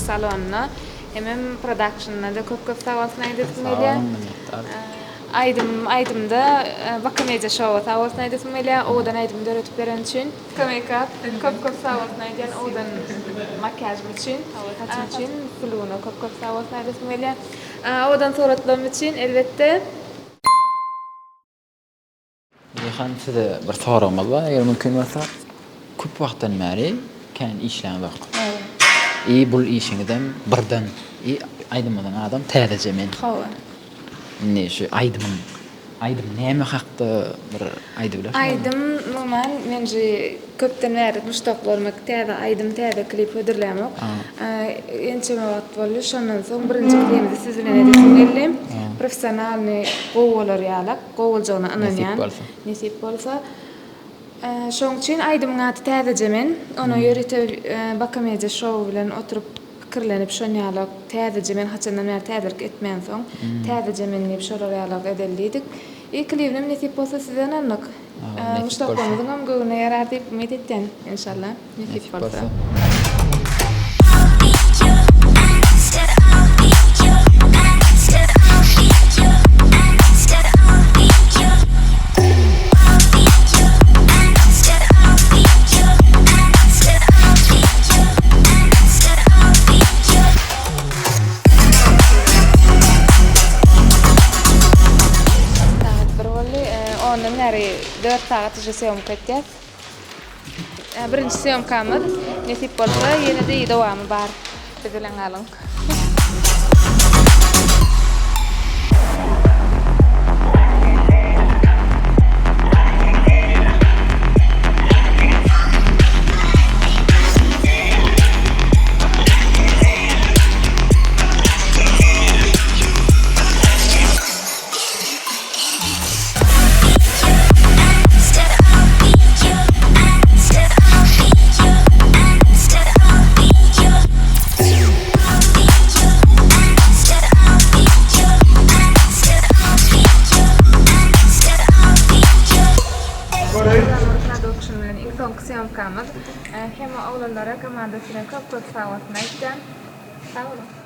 salonuna. Hemen production'na da köp sawatna edetmeli. Aydımda Vakameja show sawatna edetmeli. Odan aydımda öğretip veren için. Make-up, köp sawatna eden odan makyaj için, hawat için, fluna köp sawatna edetmeli. Odan soratlam için elbette يخان سيدا برثورة والله غير ممكن مثلا كل وقت ماري كان إيشلان وقت إيه بول إيشين قدام بردن إيه عيد مدن آدم تهذا جميل خوا. نيش عيد نعمة خاطر بر عيد ولا Aydym normal menje köpden bäri müştaklar maktada aydym täze klip ödürlämek. Ençe wagt bolýar şondan soň birinji klipimde siz bilen edip professionalny gowlar ýalak, gowuljagyna ananýan. Nesip bolsa. Şoň üçin aydym gaty täzejemen. Ona ýöre Bakameja show bilen oturup kirlenip şon ýalak täzejemen haçandan bäri täzelik etmän soň täzejemen diýip şolar ýalak edeldik. Klipim nesip bolsa sizden anlyk. Müştaklarymyzyň hem göwüne ýarar diýip umyt etdim inşallah. Nesip bolsa. Ondan beri 4 saat syomka etdik. Birinji syomkamyz nesip bolsa ýene de dowamy bar. Bilen galyň. Production'dan ilk syomkamyz. Hem oğlanlara komandasyna köp sawatna etdim. Sağ olun.